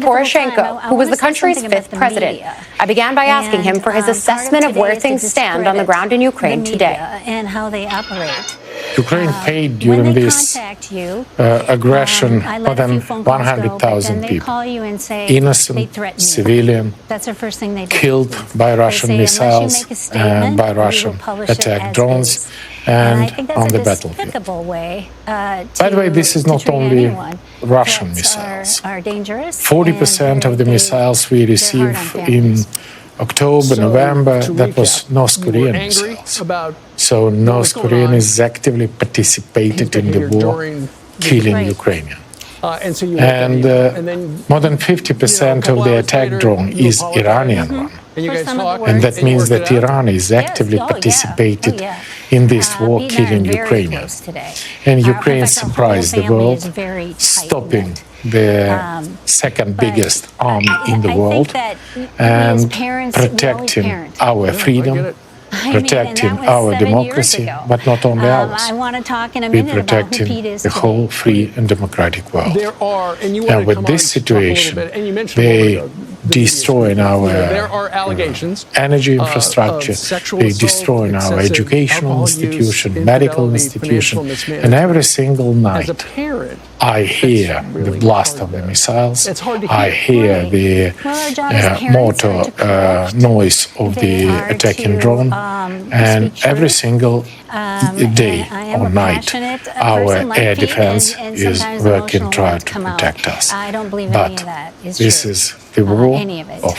Poroshenko, who was the country's fifth president. I began by asking him for his assessment of where things stand on the ground in Ukraine today. And how they operate. Ukraine paid during this aggression more than 100,000 people, innocent civilian, killed by Russian missiles and by Russian attack drones and on the battlefield. By the way, this is not only Russian missiles. 40% of the missiles we receive in October, November, that was North Korean missiles. So North Korea is actively participated in the war, killing Ukrainians. And more than 50% of the attack drone is Iranian one. And that means that Iran is actively participated in this war, killing Ukrainians. And Ukraine surprised the world, stopping the second biggest army in the world and protecting our freedom, protecting our democracy, but not only ours. We're protecting the whole free and democratic world. And with this situation, they destroying our energy infrastructure, they destroying our educational institution, medical institution, and every single night I hear the blast of the missiles, I hear the motor noise of the attacking drone, and every single day or night our air defense is working trying to protect us. But this is the war of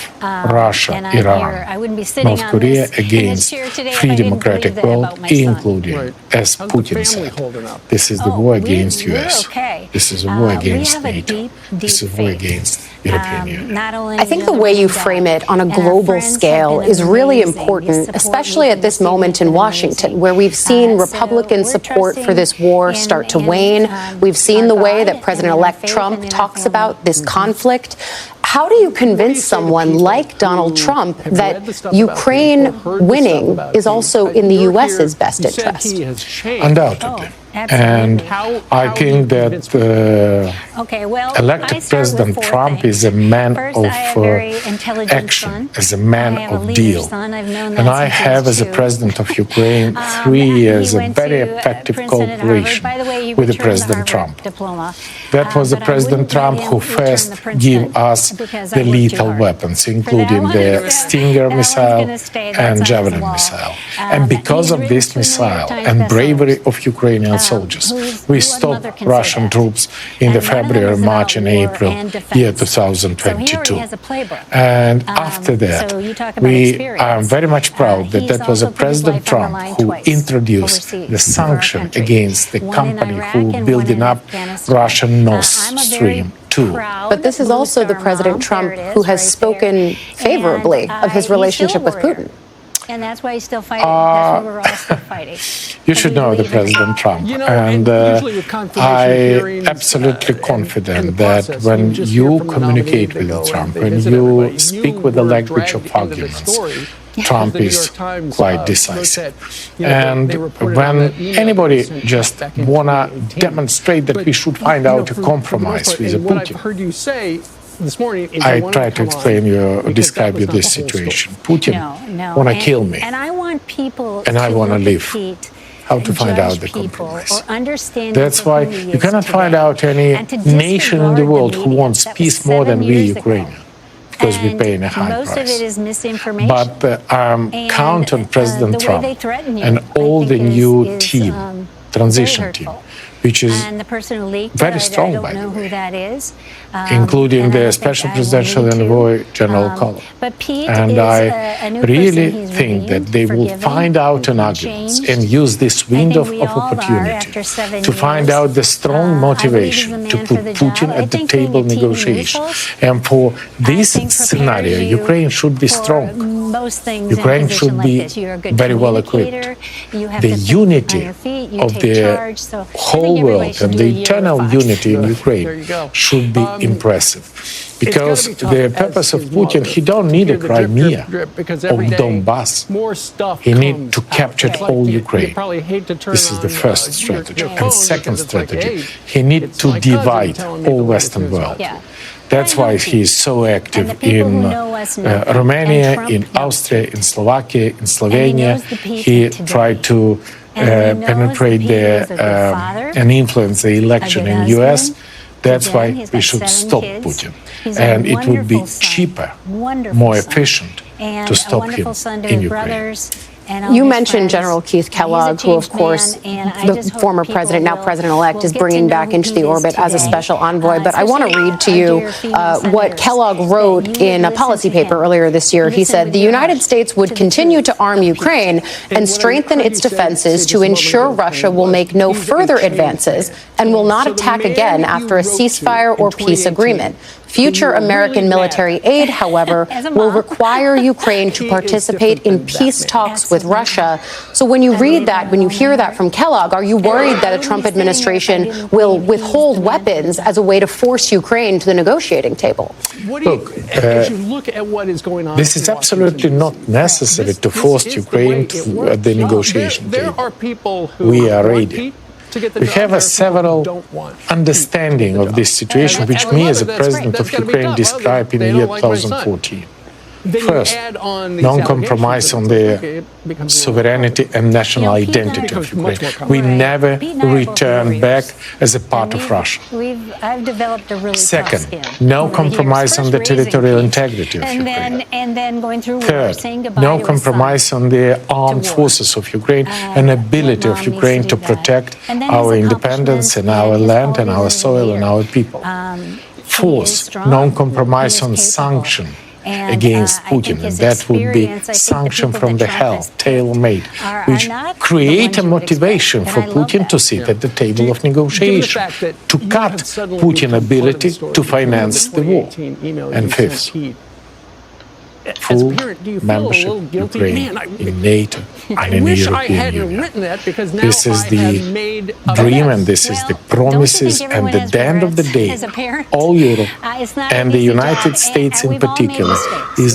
Russia, Iran, North Korea against free democratic world, including, as Putin said, this is the war against US, this is a war against NATO, this is a war against European Union. I think the way you frame it on a global scale is really important, especially at this moment in Washington, where we've seen Republican support for this war start to wane. We've seen the way that President-elect Trump talks about this conflict. How do you convince someone like Donald Trump that Ukraine winning is also in the U.S.'s best interest? Undoubtedly. And I think that elected President Trump is a man of action, is a man of deal. And I have, as a president of Ukraine, 3 years of very effective cooperation with the President Trump. That was the President Trump who first gave us the lethal weapons, including the Stinger missile and Javelin missile. And because of this missile and bravery of Ukrainian soldiers, we stopped Russian troops in the February, March, and April year 2022. And after that, we are very much proud that that was a President Trump who introduced the sanction against the company who building up Russian Nord Stream 2. But this is also the President Trump who has spoken favorably of his relationship with Putin. And that's why he's still fighting. That's why we're all still fighting. You should know the President Trump. And I'm absolutely confident that when you communicate with Trump, when you speak with the language of arguments, Trump is quite decisive. And when anybody just want to demonstrate that we should find out a compromise with Putin, I try to explain you, describe you this situation. Putin want to kill me, and I want people and I want to live. How to find out the compromise? That's why you cannot find out any nation in the world who wants peace more than we Ukrainians, because we pay a high price. But count on President Trump and all the new team, transition team, which is very strong, by the way, including the Special Presidential Envoy, General Collins. And I really think that they will find out an argument and use this window of opportunity to find out the strong motivation to put Putin at the table negotiation. And for this scenario, Ukraine should be strong. Ukraine should be very well equipped. The unity of the whole world and the internal unity in Ukraine should be impressive. Because the purpose of Putin, he don't need a Crimea or Donbass. He needs to capture all Ukraine. This is the first strategy. And second strategy, he needs to divide all Western world. That's why he is so active in Romania, in Austria, in Slovakia, in Slovenia. He tried to penetrate and influence the election in the US. That's why we should stop Putin. And it would be cheaper, more efficient to stop him in Ukraine. You mentioned General Keith Kellogg, who, of course, the former president, now president-elect, is bringing back into the orbit as a special envoy. But I want to read to you what Kellogg wrote in a policy paper earlier this year. He said, "The United States would continue to arm Ukraine and strengthen its defenses to ensure Russia will make no further advances and will not attack again after a ceasefire or peace agreement. Future American military aid, however, will require Ukraine to participate in peace talks with Russia." So when you read that, when you hear that from Kellogg, are you worried that a Trump administration will withhold weapons as a way to force Ukraine to the negotiating table? Look, this is absolutely not necessary to force Ukraine to the negotiation table. We are ready. We have a several understanding of this situation, which me as a president of Ukraine described in the year 2014. First, non-compromise on the sovereignty and national identity of Ukraine. We never return back as a part of Russia. Second, no compromise on the territorial integrity of Ukraine. Third, no compromise on the armed forces of Ukraine and ability of Ukraine to protect our independence and our land and our soil and our people. Fourth, non-compromise on sanction against Putin, and that would be sanction from the hell, tailor-made, which create a motivation for Putin to sit at the table of negotiation, to cut Putin's ability to finance the war. And fifth, full membership of Ukraine in NATO and in the European Union. This is the dream and this is the promises, and at the end of the day, all Europe and the United States in particular is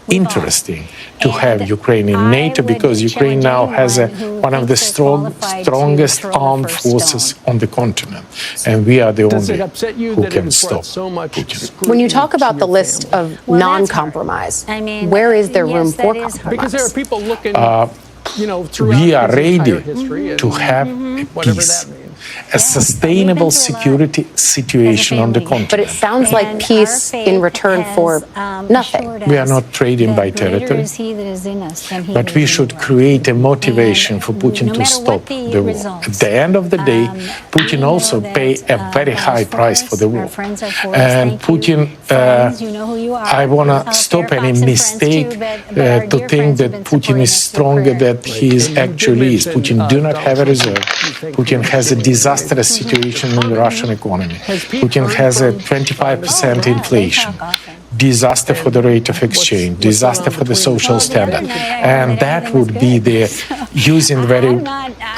interesting to have Ukraine in NATO, because Ukraine now has one of the strongest armed forces on the continent, and we are the only who can stop Putin. When you talk about the list of non-compromise, where is there room for compromise? We are ready to have peace, a sustainable security situation on the continent. But it sounds like peace in return for nothing. We are not trading by territory, but we should create a motivation for Putin to stop the war. At the end of the day, Putin also paid a very high price for the war. And Putin, I want to stop any mistake to think that Putin is stronger than he actually is. Putin do not have a reserve. Putin has a disastrous situation in the Russian economy. Putin has a 25% inflation, disaster for the rate of exchange, disaster for the social standard. And that would be the using very,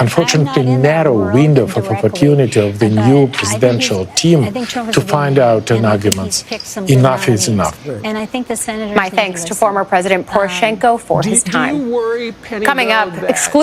unfortunately, narrow window of opportunity of the new presidential team to find out an argument. Enough is enough. My thanks to former President Poroshenko for his time. Coming up, exclusive.